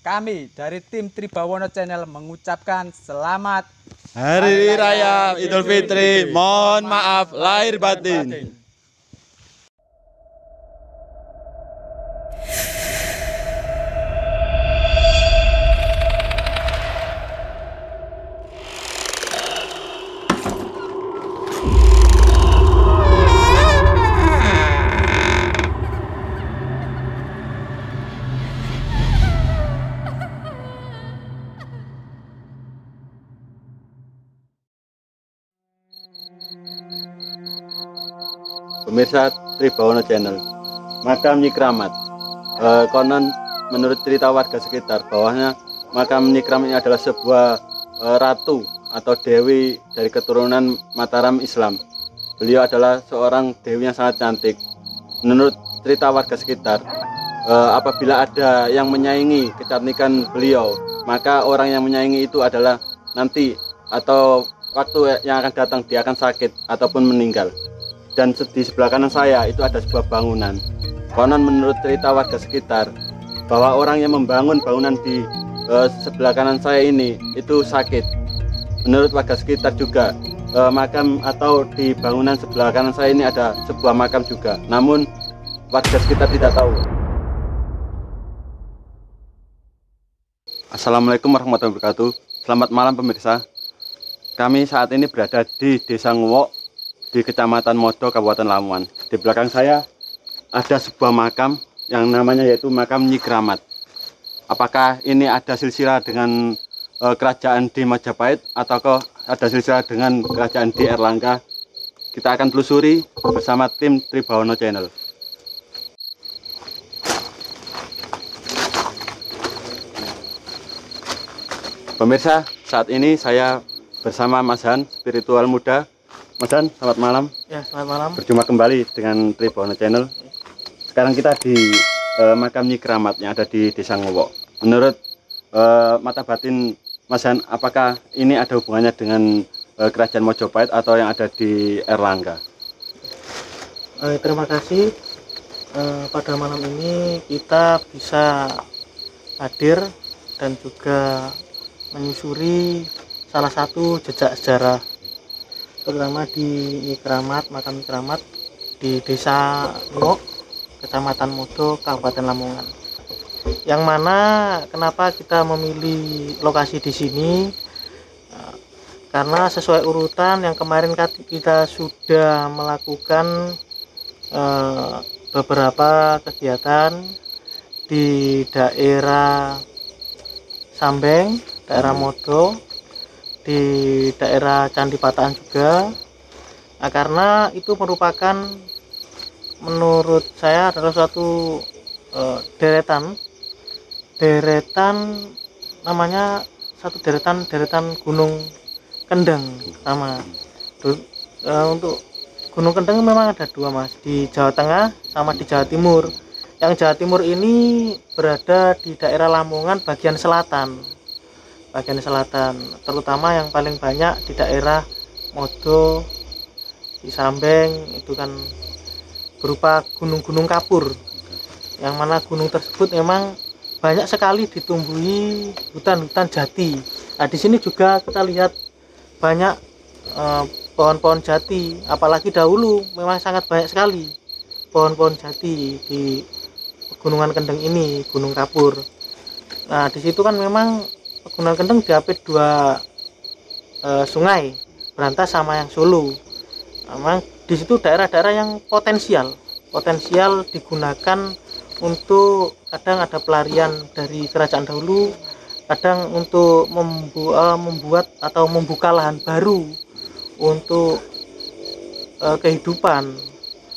Kami dari tim Tribawono Channel mengucapkan selamat Hari Raya Idul Fitri. Mohon maaf lahir batin. Pemirsa Tribawono Channel, makam Nyi Kramat. Konon menurut cerita warga sekitar bahwasanya makam Nyi Kramat ini adalah sebuah ratu atau dewi dari keturunan Mataram Islam. Beliau adalah seorang dewi yang sangat cantik. Menurut cerita warga sekitar, apabila ada yang menyaingi kecantikan beliau, maka orang yang menyaingi itu adalah nanti atau waktu yang akan datang dia akan sakit ataupun meninggal. Dan di sebelah kanan saya itu ada sebuah bangunan. Konon menurut cerita warga sekitar bahwa orang yang membangun bangunan di sebelah kanan saya ini itu sakit. Menurut warga sekitar juga makam atau di bangunan sebelah kanan saya ini ada sebuah makam juga. Namun warga sekitar tidak tahu. Assalamualaikum warahmatullahi wabarakatuh. Selamat malam pemirsa. Kami saat ini berada di Desa Nguwok di Kecamatan Modo, Kabupaten Lamongan. Di belakang saya ada sebuah makam yang namanya yaitu makam Nyi Kramat. Apakah ini ada silsilah dengan kerajaan di Majapahit ataukah ada silsilah dengan kerajaan di Erlangga? Kita akan telusuri bersama tim Tribawono Channel. Pemirsa, saat ini saya bersama Mas Han, spiritual muda. Mas Han, selamat malam. Ya, selamat malam. Berjumpa kembali dengan Tribawono Channel. Sekarang kita di makam Nyi Kramat yang ada di Desa Nguwok. Menurut mata batin Mas Han, apakah ini ada hubungannya dengan kerajaan Majapahit atau yang ada di Erlangga? Terima kasih. Pada malam ini kita bisa hadir dan juga menyusuri salah satu jejak sejarah, terutama di Nyi Kramat, makam Nyi Kramat di Desa Nguwok, Kecamatan Modo, Kabupaten Lamongan. Yang mana kenapa kita memilih lokasi di sini? Karena sesuai urutan yang kemarin kita sudah melakukan beberapa kegiatan di daerah Sambeng, daerah Modo, di daerah Candi Patahan juga. Nah, karena itu merupakan menurut saya adalah suatu deretan namanya satu deretan Gunung Kendeng pertama. Untuk Gunung Kendeng memang ada dua, Mas, di Jawa Tengah sama di Jawa Timur. Yang Jawa Timur ini berada di daerah Lamongan bagian selatan, terutama yang paling banyak di daerah Modo, di Sambeng, itu kan berupa gunung-gunung kapur, yang mana gunung tersebut memang banyak sekali ditumbuhi hutan-hutan jati. Nah, di sini juga kita lihat banyak pohon-pohon jati, apalagi dahulu memang sangat banyak sekali pohon-pohon jati di Pegunungan Kendeng ini, Gunung Kapur. Nah, di situ kan memang Pegunungan Kendeng diapit dua sungai, Brantas sama yang Solo. Memang di situ daerah-daerah yang potensial digunakan untuk kadang ada pelarian dari kerajaan dahulu, kadang untuk membuat atau membuka lahan baru untuk kehidupan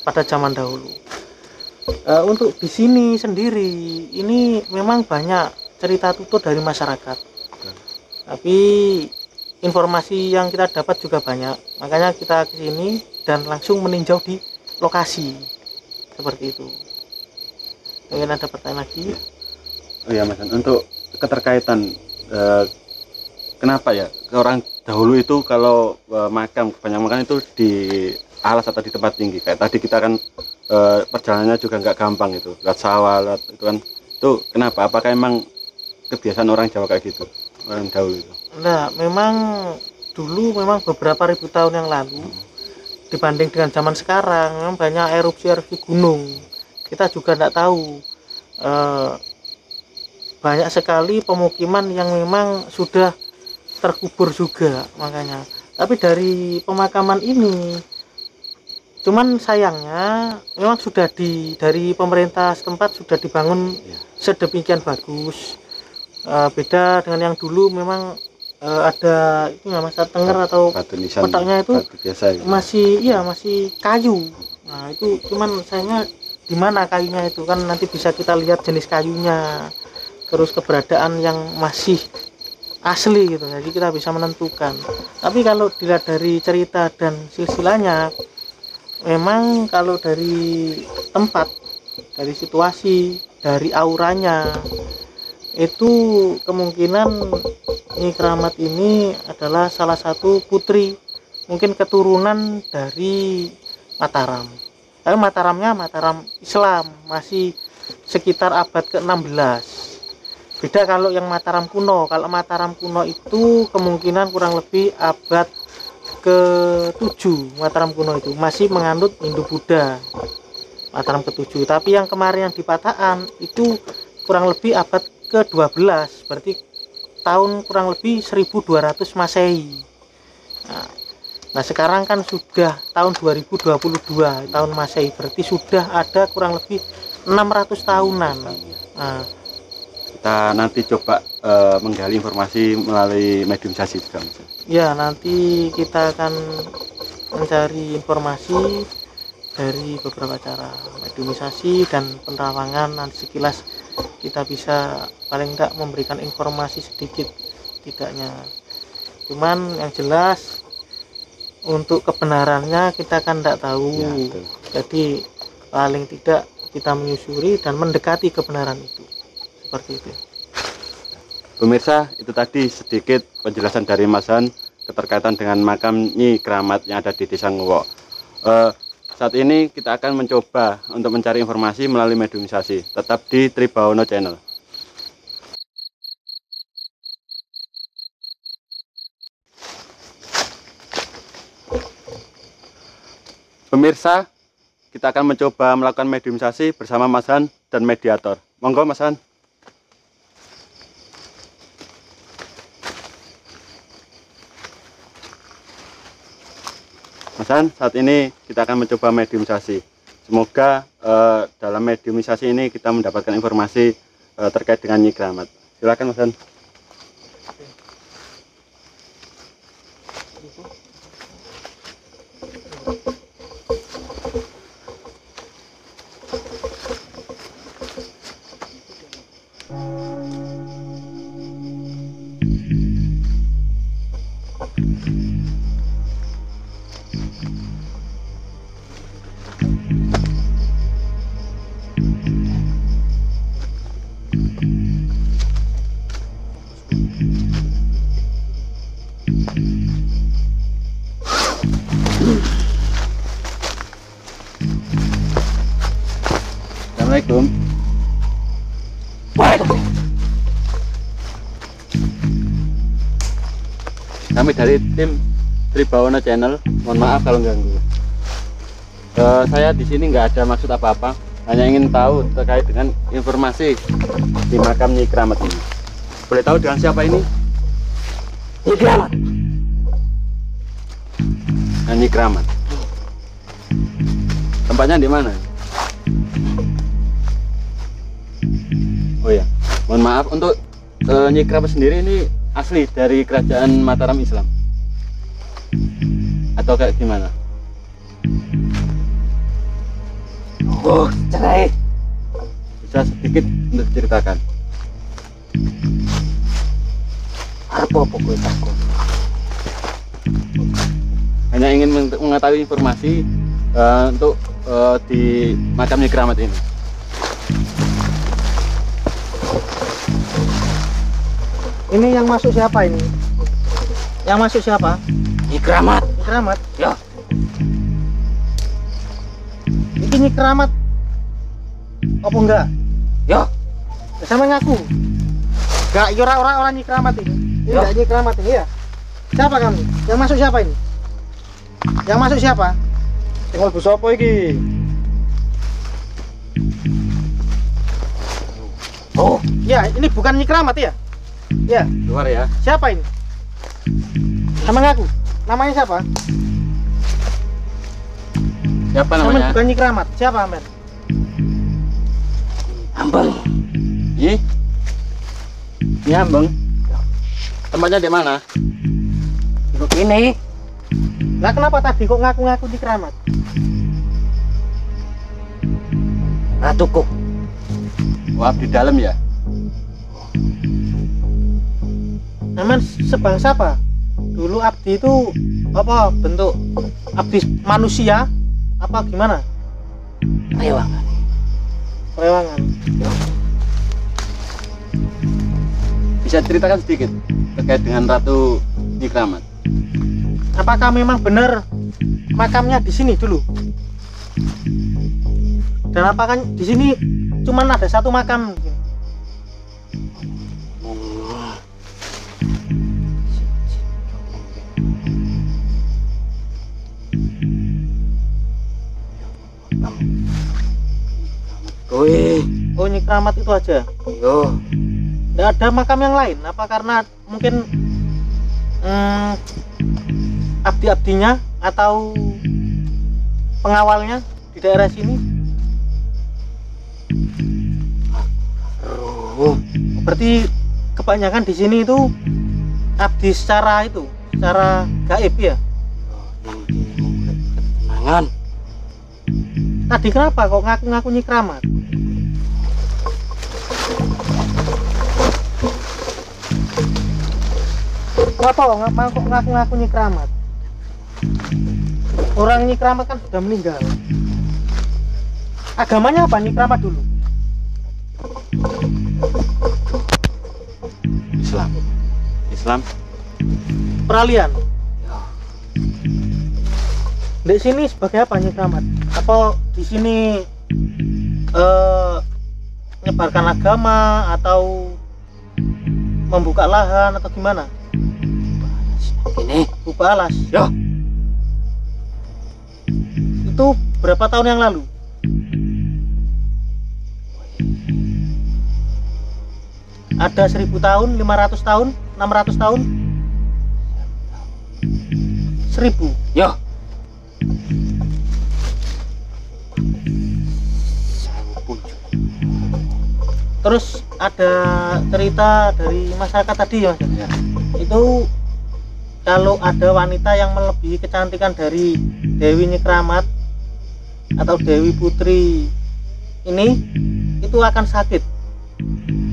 pada zaman dahulu. Untuk di sini sendiri ini memang banyak cerita tutur dari masyarakat, tapi informasi yang kita dapat juga banyak, makanya kita ke sini dan langsung meninjau di lokasi seperti itu. Mungkin ada pertanyaan lagi? Oh iya, Mas, untuk keterkaitan kenapa ya orang dahulu itu kalau makam kebanyakan itu di alas atau di tempat tinggi, kayak tadi kita kan perjalanannya juga nggak gampang, itu lewat sawah, lewat itu kan, itu kenapa? Apakah emang kebiasaan orang Jawa kayak gitu, orang dahulu itu? Nah, memang dulu memang beberapa ribu tahun yang lalu dibanding dengan zaman sekarang memang banyak erupsi gunung. Kita juga tidak tahu, banyak sekali pemukiman yang memang sudah terkubur juga makanya. Tapi dari pemakaman ini, cuman sayangnya memang sudah dari pemerintah setempat sudah dibangun sedemikian bagus. Beda dengan yang dulu memang ada itu nggak Mas Tenger atau kotaknya itu biasa, gitu. masih kayu. Nah itu cuman sayangnya di mana kayunya itu, kan nanti bisa kita lihat jenis kayunya, terus keberadaan yang masih asli gitu, jadi kita bisa menentukan. Tapi kalau dilihat dari cerita dan silsilahnya, memang kalau dari tempat, dari situasi, dari auranya, itu kemungkinan Nyi Kramat ini adalah salah satu putri, mungkin keturunan dari Mataram. Tapi Mataram Islam, masih sekitar abad ke-16. Beda kalau yang Mataram kuno. Kalau Mataram kuno itu kemungkinan kurang lebih abad ke-7. Mataram kuno itu masih menganut Hindu-Buddha, Mataram ke-7. Tapi yang kemarin yang di Pataan itu kurang lebih abad ke-12, berarti tahun kurang lebih 1200 Masehi. Nah sekarang kan sudah tahun 2022 tahun Masehi, berarti sudah ada kurang lebih 600 tahunan. Nah, kita nanti coba menggali informasi melalui mediumisasi juga, Mas. Ya, nanti kita akan mencari informasi dari beberapa cara mediumisasi dan penerawangan. Nanti sekilas kita bisa paling tidak memberikan informasi sedikit tidaknya. Cuman yang jelas untuk kebenarannya kita kan tidak tahu. Ya, jadi paling tidak kita menyusuri dan mendekati kebenaran itu. Seperti itu. Pemirsa, itu tadi sedikit penjelasan dari Mas Han keterkaitan dengan makam Nyi Kramat yang ada di Desa Nguwok. Saat ini kita akan mencoba untuk mencari informasi melalui mediumisasi. Tetap di Tribawono Channel. Pemirsa, kita akan mencoba melakukan mediumisasi bersama Mas Han dan mediator. Monggo Mas Han. Mas Han, saat ini kita akan mencoba mediumisasi. Semoga dalam mediumisasi ini kita mendapatkan informasi terkait dengan Nyi Kramat. Silakan Mas Han. Assalamualaikum. Kami dari tim Tribawono Channel, mohon maaf kalau ganggu. Saya di sini nggak ada maksud apa-apa, hanya ingin tahu terkait dengan informasi di makam Nyi Kramat ini. Boleh tahu dengan siapa ini? Nyi Kramat. Nyi Kramat. Tempatnya di mana? Oh ya, mohon maaf, untuk Nyi Kramat sendiri ini asli dari kerajaan Mataram Islam atau kayak gimana? Oh, cerai. Bisa sedikit untuk ceritakan. Apa pokoknya takut? Hanya ingin mengetahui informasi untuk di makam Nyi Kramat ini. Ini yang masuk siapa ini? Yang masuk siapa? Nyi Kramat. Nyi Kramat. Ya. Ini Nyi Kramat. Apa enggak? Ya. Sama ngaku. Enggak, orang Nyi Kramat ini. Ini enggak Nyi Kramat ini ya. Siapa kamu? Yang masuk siapa ini? Yang masuk siapa? Sing mlebu sapa iki? Oh, Ya, ini bukan Nyi Kramat ya? Ya, Luar ya. siapa ini? Sama ngaku. Namanya siapa? Siapa Amen namanya? bukan Nyi Kramat. Siapa Amen? Ambeng. Ih. Nyambeng. Tempatnya di mana? Duduk ini. Lah kenapa tadi kok ngaku-ngaku Nyi Kramat? Ratuku. Wah, di dalam ya. Amen sebangsa apa? Dulu abdi itu apa bentuk abdi manusia apa gimana? Rewangan. Rewangan. Bisa ceritakan sedikit terkait dengan Ratu Nyi Kramat? Apakah memang benar makamnya di sini dulu? Dan apakah di sini cuman ada satu makam? Kowe. Oh, Nyi Kramat itu aja. Yo. Tidak ada makam yang lain? Apa karena mungkin abdi-abdinya atau pengawalnya di daerah sini? Berarti kebanyakan di sini itu abdi secara gaib ya? Ketenangan. Tadi kenapa kok ngaku-ngaku Nyi Kramat? Kenapa kok ngaku-ngaku Nyi Kramat? Orang Nyi Kramat kan sudah meninggal. Agamanya apa Nyi Kramat dulu? Islam. Islam. Peralihan. Di sini sebagai apa Nyi Kramat? Apa di sini menyebarkan agama atau membuka lahan atau gimana? Ini. Buka alas. Ya. Itu berapa tahun yang lalu? Ada 1000 tahun, 500 tahun, 600 tahun? 1000. Yo. Terus ada cerita dari masyarakat tadi ya Mas? Ya. Itu kalau ada wanita yang melebihi kecantikan dari Dewi Nyi Kramat atau Dewi Putri ini, itu akan sakit.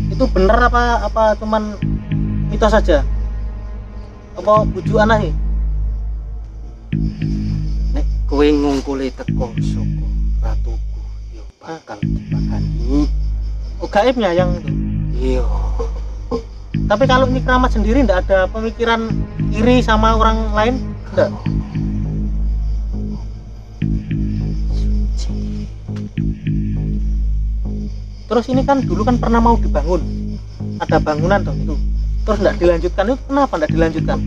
Itu bener apa cuman mitos saja? Apa bujukan sih? Nek kowe ngungkuli teko saka ratuku, yo bakal dipakani. Oh, gaibnya yang itu. Iya. Tapi kalau Nyi Kramat sendiri enggak ada pemikiran iri sama orang lain? Enggak. Terus ini kan dulu kan pernah mau dibangun, ada bangunan toh itu. Terus enggak dilanjutkan, itu kenapa enggak dilanjutkan?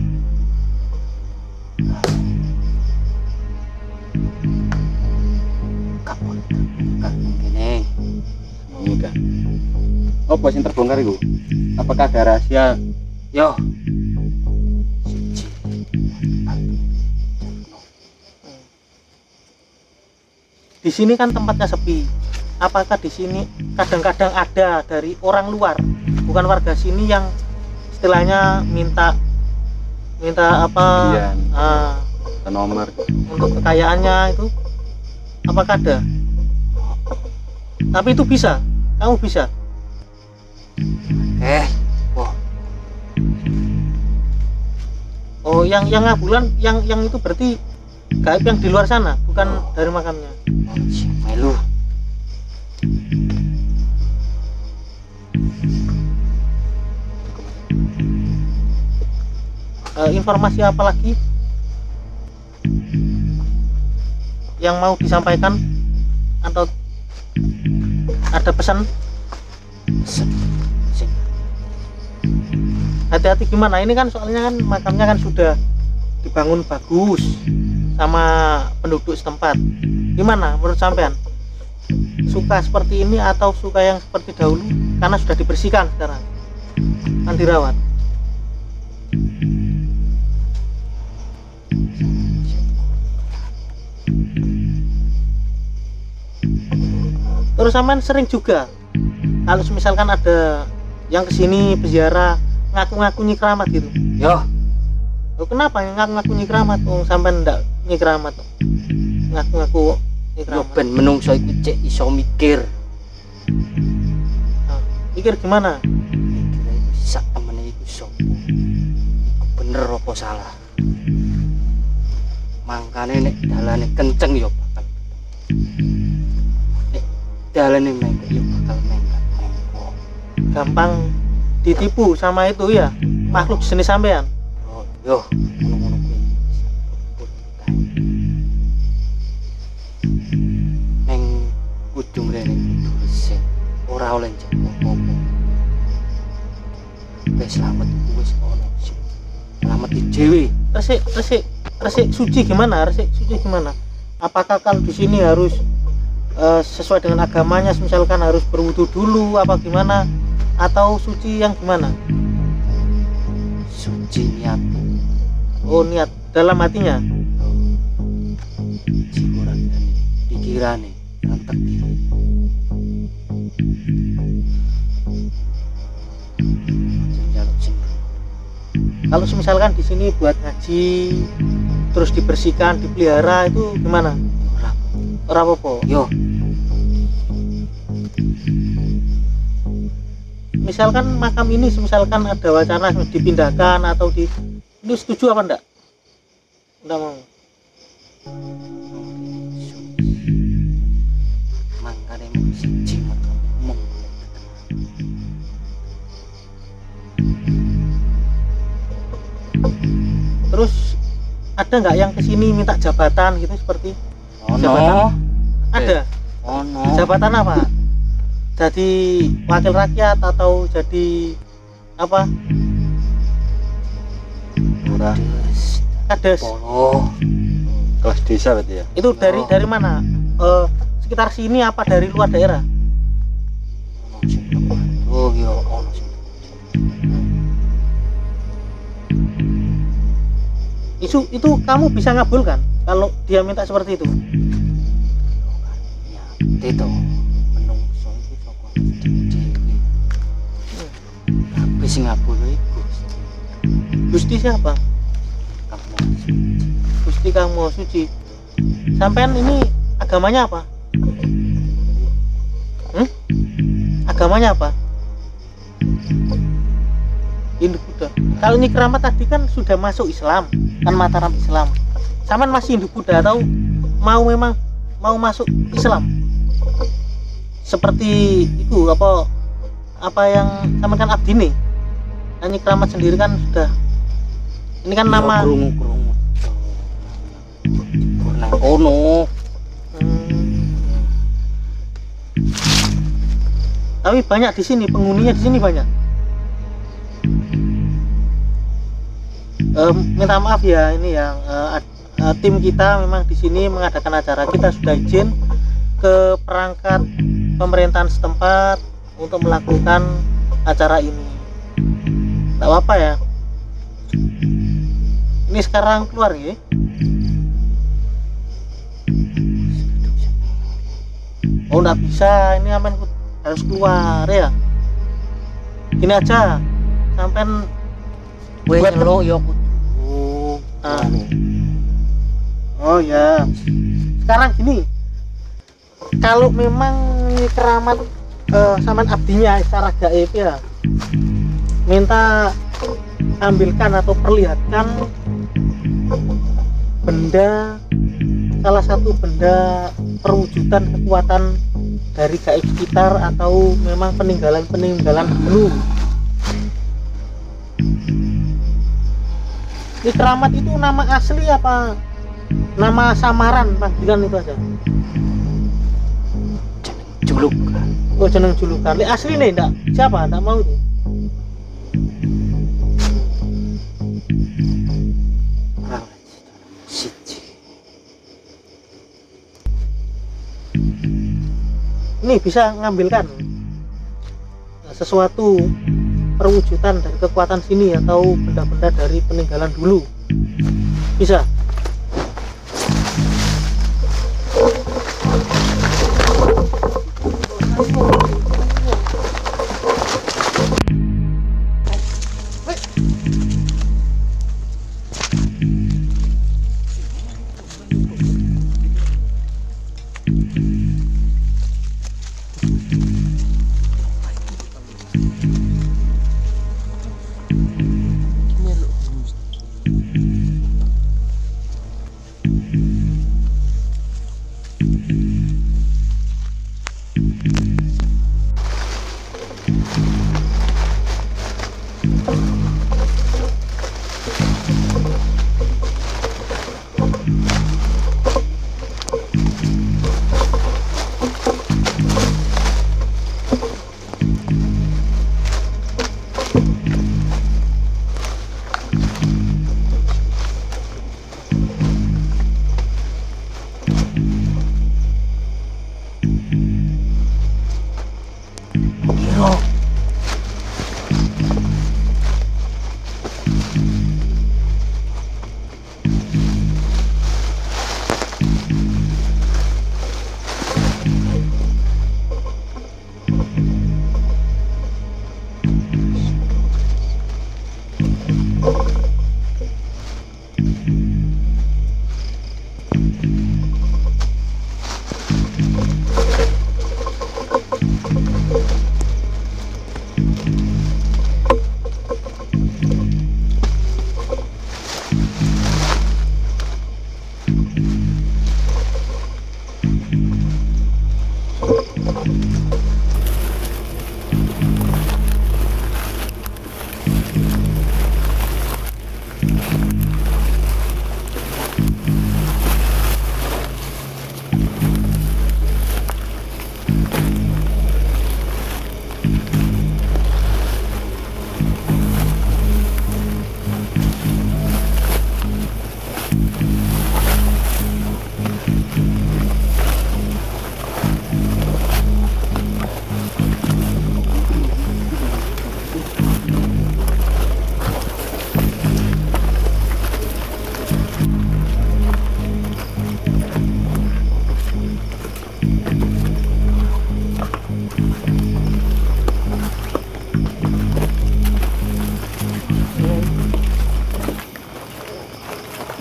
Kapon. Kene. Ini kan. Apa sing terbongkar iku? Apakah ada rahasia? Yo. Di sini kan tempatnya sepi. Apakah di sini kadang-kadang ada dari orang luar, bukan warga sini yang istilahnya minta apa? Bagian. ah, Nomor. untuk kekayaannya itu? Apakah ada? Tapi itu bisa, kamu bisa. Wah, Oh, yang ngabulan, yang itu berarti gaib yang di luar sana, bukan dari makamnya. si melu. Informasi apa lagi yang mau disampaikan atau ada pesan? Sing Hati-hati gimana? Ini kan soalnya kan makamnya kan sudah dibangun bagus sama penduduk setempat. Gimana menurut sampean? Suka seperti ini atau suka yang seperti dahulu? Karena sudah dibersihkan sekarang, kan dirawat. Terus sampean sering juga kalau misalkan ada yang kesini berziarah ngaku-ngaku nyikeramat gitu. Yo, Oh, kenapa ngaku-ngaku nyikeramat? Sampean ndak nyikeramat? Ngaku-ngaku yo nyikeramat. ben menungso iku cek iso mikir. Nah, mikir gimana? Mikir iku sak temene iku sapa? Iku bener apa salah? Mangkane nek dalane kenceng yo bakal nek dalane mengko yo bakal mengkat. Gampang ditipu sama itu ya makhluk jenis sampean. Oh, yo ngono-ngono kuwi. Neng kudu mrene kudu resik. Ora oleh njak apa-apa. Wis slamet wis ono sih. Slamet dhewe. Resik suci gimana? Resik suci gimana? Apakah kalau di sini harus sesuai dengan agamanya, misalkan harus berwudu dulu apa gimana? Atau suci yang gimana? Suci niat. Oh, niat dalam hatinya. Jiwa ragane, pikirane, rantek. Jaluk jeneng. Kalau misalkan di sini buat ngaji, terus dibersihkan, dipelihara itu gimana? Ora. Ora apa-apa. Yo, Misalkan makam ini, misalkan ada wacana dipindahkan atau ini setuju apa enggak? Enggak mau. mangkane siji makam mung. Terus ada nggak yang kesini minta jabatan gitu seperti jabatan? Ada. Ono. Jabatan apa? Jadi wakil rakyat atau jadi apa? Lurah, Kades. Polo. kelas desa berarti ya. Itu dari mana? Sekitar sini apa dari luar daerah? Ono sing oh yo ono sing. Itu kamu bisa ngabulkan kalau dia minta seperti itu? Ya, itu menungso iki saka dhewe. Kabeh sing ngabulu iku Gusti siapa? kamu. Gusti Kang Maha Suci. Sampean ini agamanya apa? Agamanya apa? Hindu Buddha. Kalau ini keramat tadi kan sudah masuk Islam, kan Mataram Islam. Sampean masih Hindu Buddha atau memang mau masuk Islam? Seperti itu apa yang sampean kan abdi nih. Ini keramat sendiri kan sudah. Ini kan nama. Krungu. Nang kono. Tapi banyak di sini, penghuninya di sini banyak. Minta maaf ya, ini yang tim kita memang di sini mengadakan acara. Kita sudah izin ke perangkat pemerintahan setempat untuk melakukan acara ini. Tak apa ya. Ini sekarang keluar ya. Oh, nggak bisa, ini aman harus keluar ya. Gini aja, sampean Kowe buat nyeluk yo kudu. Oh ya. Sekarang gini, kalau memang ini keramat sampean abdinya secara gaib ya, minta ambilkan atau perlihatkan benda, salah satu benda perwujudan kekuatan dari gaib sekitar atau memang peninggalan dulu. Ini keramat itu nama asli apa nama samaran panggilan itu aja? Juluk. Oh, jeneng julukan. Asli nih enggak? Siapa? Enggak mau itu. ini bisa mengambilkan sesuatu perwujudan dari kekuatan sini atau benda-benda dari peninggalan dulu, bisa.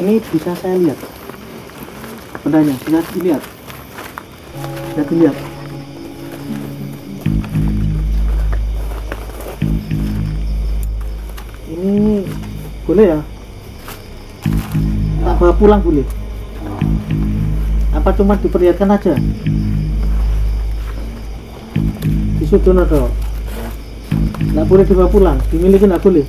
Ini bisa saya lihat bendanya, bisa dilihat, ini boleh ya, tak bawa pulang boleh, apa cuma diperlihatkan aja di Sudonodo, nggak boleh dibawa pulang, dimiliki nggak boleh,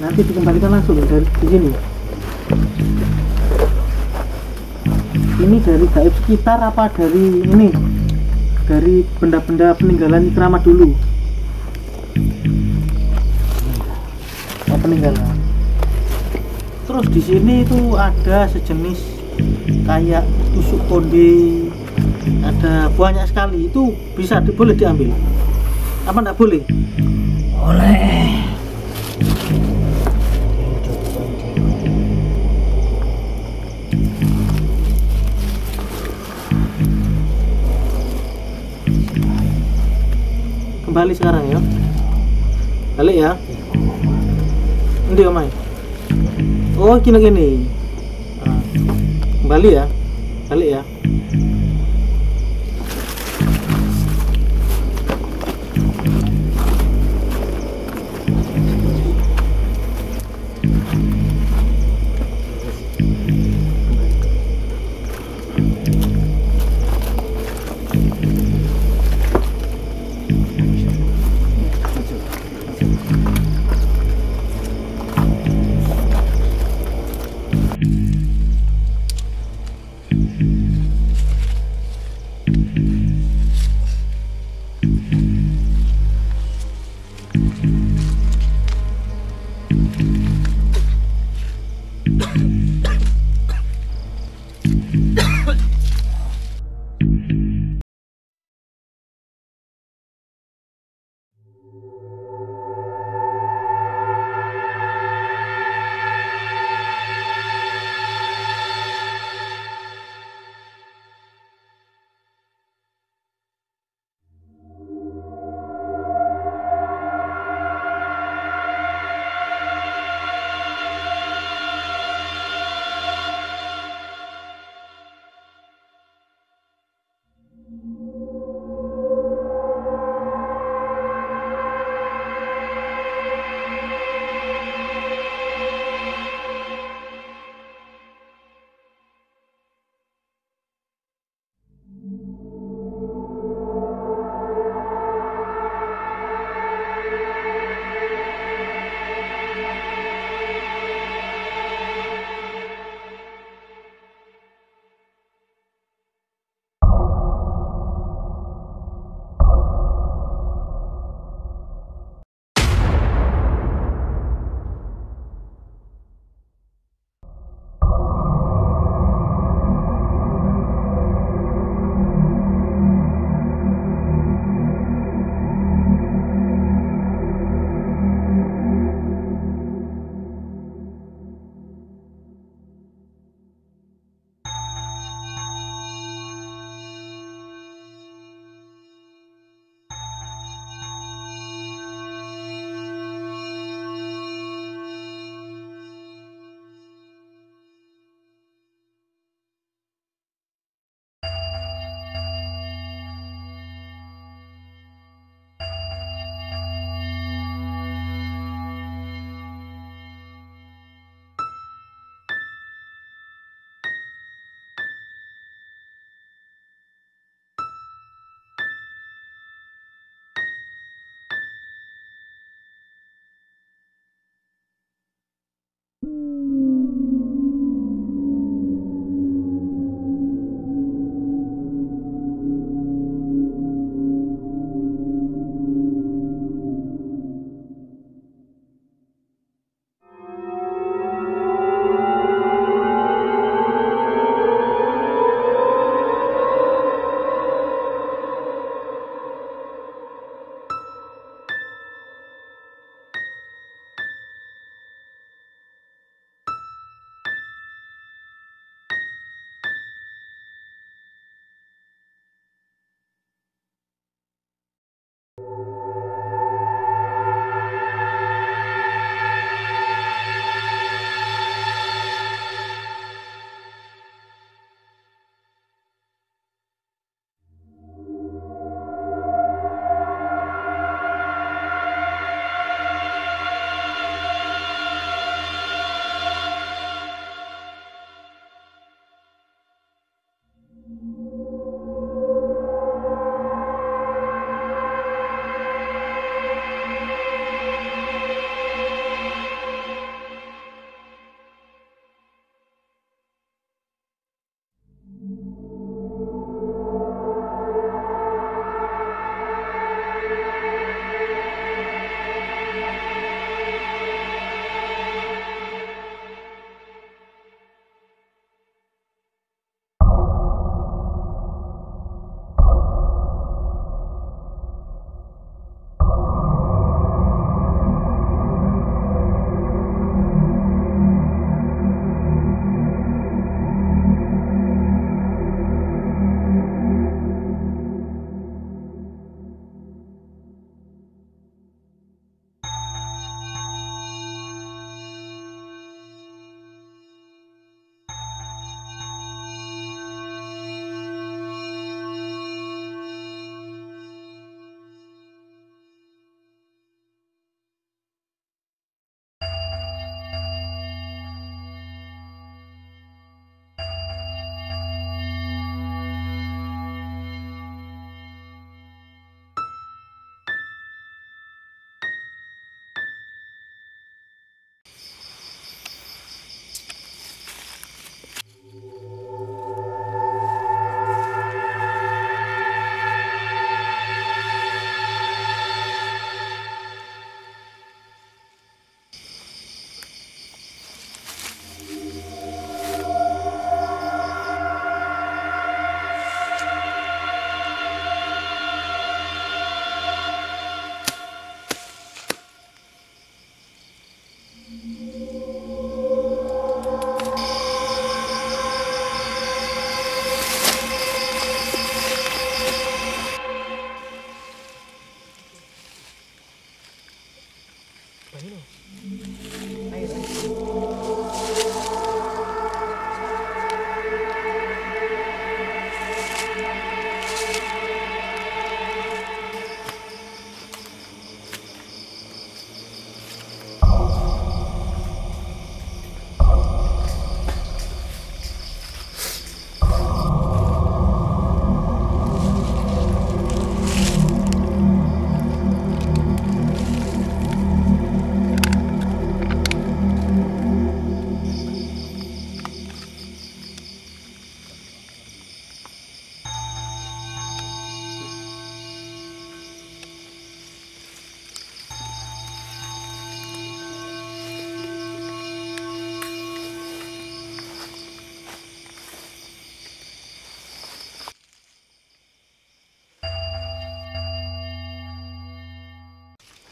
nanti dikembalikan langsung dari di sini. Ini dari gaib sekitar apa dari ini, dari benda-benda peninggalan keramat dulu? Oh, peninggalan. Terus di sini itu ada sejenis kayak tusuk konde, ada banyak sekali. Itu bisa boleh diambil apa enggak boleh? Boleh. Kembali sekarang ya, balik ya. Ini omai. Oh gini. Nah, kembali ya, balik ya.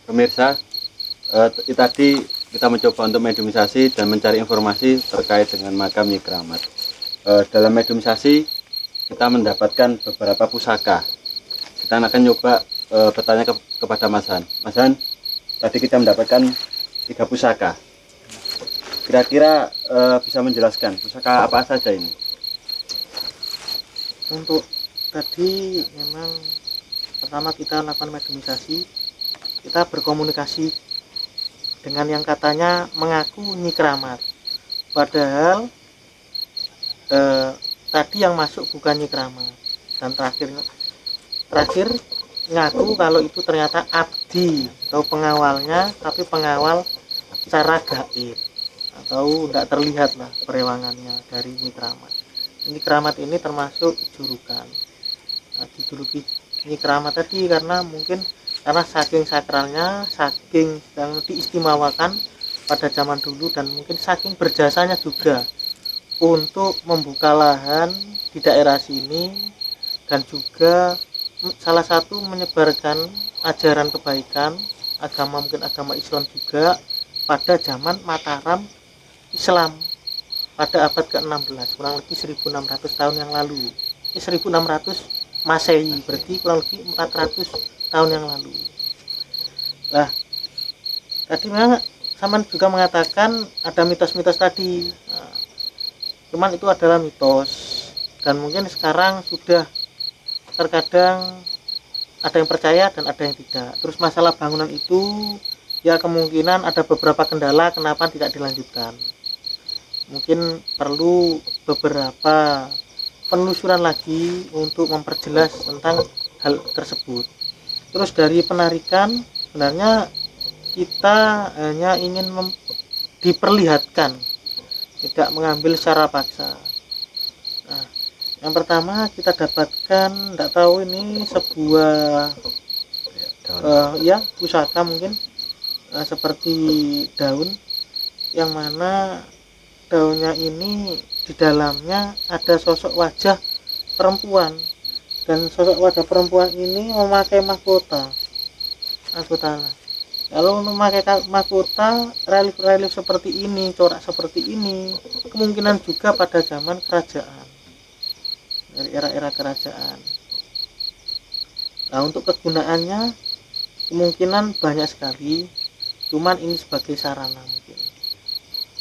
Pemirsa, tadi kita mencoba untuk mediumisasi dan mencari informasi terkait dengan makam Nyi Kramat. Dalam mediumisasi kita mendapatkan beberapa pusaka. Kita akan coba bertanya kepada Mas Han. Mas Han, tadi kita mendapatkan 3 pusaka. Kira-kira bisa menjelaskan pusaka apa saja ini? Untuk tadi memang pertama kita lakukan mediumisasi, kita berkomunikasi dengan yang katanya mengaku Nyi Kramat, padahal tadi yang masuk bukan Nyi Kramat, dan terakhir ngaku kalau itu ternyata abdi atau pengawalnya, tapi pengawal secara gaib. atau tidak terlihat lah perewangannya dari Nyi Keramat. Nyi Keramat ini termasuk jurukan. Nah, dijuluki Nyi Keramat tadi karena mungkin karena saking sakralnya, saking yang diistimewakan pada zaman dulu, dan mungkin saking berjasanya juga untuk membuka lahan di daerah sini, dan juga salah satu menyebarkan ajaran kebaikan agama, mungkin agama Islam juga pada zaman Mataram Islam pada abad ke-16, kurang lebih 1600 tahun yang lalu. Ini 1600 Masehi, berarti kurang lebih 400 tahun yang lalu. Nah, tadi memang Saman juga mengatakan ada mitos-mitos tadi. Nah, cuman itu adalah mitos, dan mungkin sekarang sudah terkadang ada yang percaya dan ada yang tidak. Terus masalah bangunan itu ya kemungkinan ada beberapa kendala kenapa tidak dilanjutkan. Mungkin perlu beberapa penelusuran lagi untuk memperjelas tentang hal tersebut. Terus dari penarikan, sebenarnya kita hanya ingin diperlihatkan, tidak mengambil secara paksa. Nah, yang pertama kita dapatkan, tidak tahu ini sebuah ya pusaka mungkin seperti daun, yang mana daunnya ini di dalamnya ada sosok wajah perempuan, dan sosok wajah perempuan ini memakai mahkota. Kalau memakai mahkota, relief-relief seperti ini, corak seperti ini, kemungkinan juga pada zaman kerajaan, dari era-era kerajaan. Nah, untuk kegunaannya kemungkinan banyak sekali, cuman ini sebagai sarana mungkin.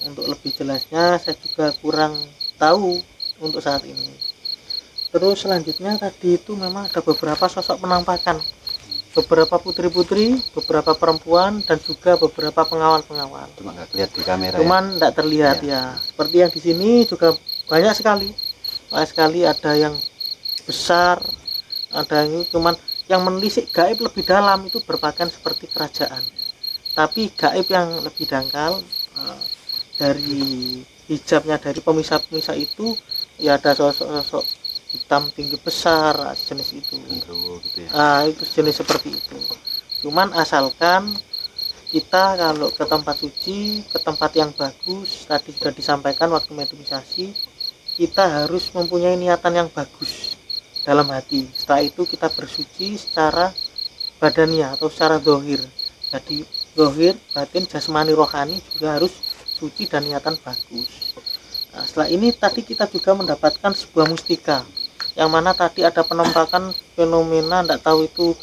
Untuk lebih jelasnya saya juga kurang tahu untuk saat ini. Terus selanjutnya tadi itu memang ada beberapa sosok penampakan, beberapa putri-putri, beberapa perempuan, dan juga beberapa pengawal-pengawal. Cuma nggak kelihatan di kamera. Cuman tidak terlihat ya. Seperti yang di sini juga banyak sekali. Banyak sekali, ada yang besar, ada yang cuman yang menelisik gaib lebih dalam itu berpakaian seperti kerajaan. Tapi gaib yang lebih dangkal, dari hijabnya, dari pemisah-pemisah itu ya ada sosok-sosok hitam tinggi besar, jenis itu. Gitu ya. Itu jenis seperti itu. Cuman asalkan kita kalau ke tempat suci, ke tempat yang bagus, tadi sudah disampaikan waktu mediumisasi, kita harus mempunyai niatan yang bagus dalam hati. Setelah itu kita bersuci secara badania atau secara zahir. Jadi zahir, batin, jasmani, rohani juga harus suci dan niatan bagus. Nah, setelah ini tadi kita juga mendapatkan sebuah mustika, yang mana tadi ada penampakan fenomena, tidak tahu itu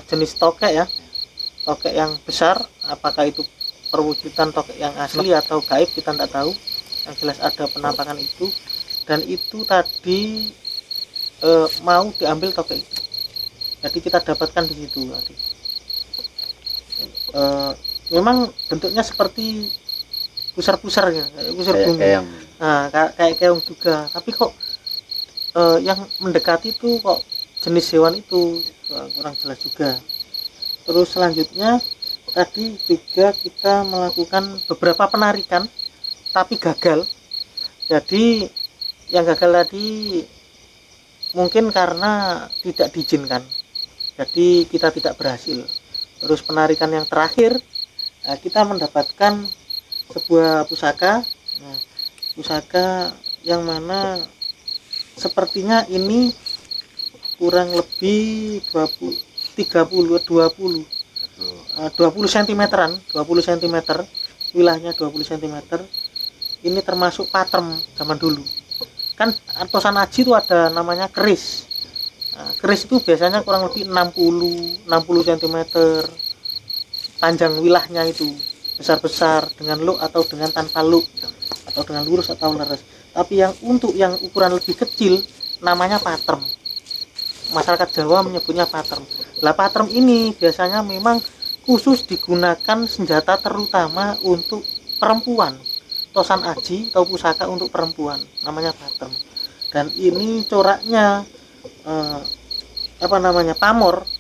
jenis tokek ya, tokek yang besar, apakah itu perwujudan tokek yang asli atau gaib kita tidak tahu. Yang jelas ada penampakan itu, dan itu tadi mau diambil tokek itu. Jadi kita dapatkan di situ tadi. Memang bentuknya seperti pusar-pusar ya, kayak pusar bunga. Kayak keong juga. Tapi kok yang mendekati itu kok jenis hewan itu kurang jelas juga. Terus selanjutnya tadi juga kita melakukan beberapa penarikan tapi gagal. Jadi yang gagal tadi mungkin karena tidak diizinkan, jadi kita tidak berhasil. Terus penarikan yang terakhir, kita mendapatkan sebuah pusaka. Nah, pusaka yang mana sepertinya ini kurang lebih 20 cm-an, 20 cm, wilayahnya 20 cm. Ini termasuk patrem zaman dulu. Kan tosan aji itu ada namanya keris. Nah, keris itu biasanya kurang lebih 60 cm panjang wilayahnya, itu besar-besar dengan luk atau dengan tanpa luk, atau dengan lurus atau leres. Tapi yang untuk yang ukuran lebih kecil namanya patrem. Masyarakat Jawa menyebutnya patrem. Lah patrem ini biasanya memang khusus digunakan senjata terutama untuk perempuan. Tosan aji atau pusaka untuk perempuan namanya patrem. Dan ini coraknya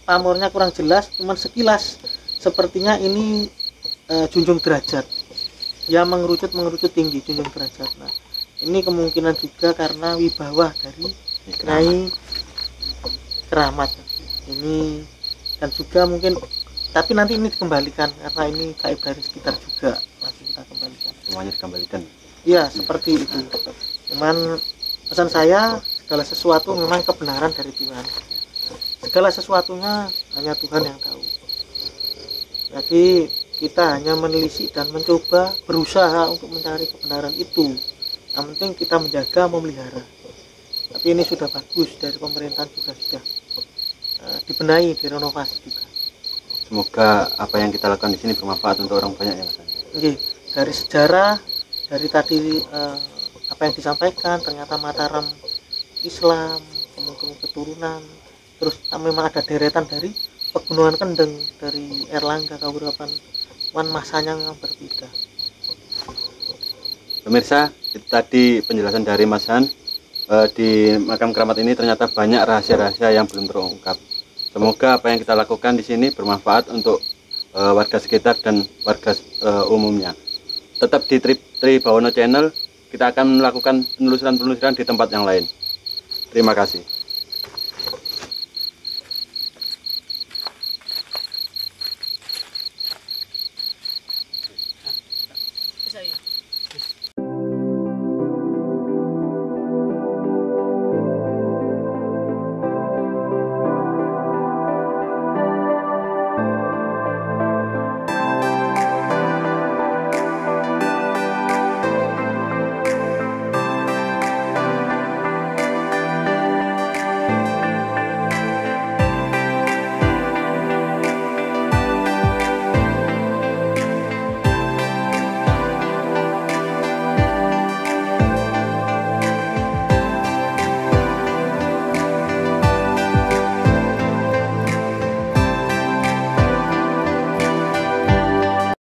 pamornya kurang jelas, cuman sekilas sepertinya ini junjung derajat. dia mengerucut tinggi, junjung derajat. Nah, ini kemungkinan juga karena wibawa dari Nyai Keramat ini, dan juga mungkin, tapi nanti ini dikembalikan karena ini gaib dari sekitar juga, nanti kita kembalikan. Semuanya dikembalikan. Iya, seperti itu. Cuman pesan saya, segala sesuatu memang kebenaran dari Tuhan. Segala sesuatunya hanya Tuhan yang tahu. Jadi kita hanya menelisik dan mencoba berusaha untuk mencari kebenaran itu. Yang penting kita menjaga, memelihara. Tapi ini sudah bagus, dari pemerintahan juga sudah dibenahi, direnovasi juga. Semoga apa yang kita lakukan di sini bermanfaat untuk orang banyak ya Mas. Oke, dari sejarah, dari tadi apa yang disampaikan, ternyata Mataram Islam, kemudian keturunan, terus memang ada deretan dari Pegunungan Kendeng, dari Erlangga, Kabupaten Wan, masanya memang berbeda. Pemirsa, itu tadi penjelasan dari Mas Han. Di makam keramat ini ternyata banyak rahasia-rahasia yang belum terungkap. Semoga apa yang kita lakukan di sini bermanfaat untuk warga sekitar dan warga umumnya. Tetap di Tribawono Channel, kita akan melakukan penelusuran-penelusuran di tempat yang lain. Terima kasih.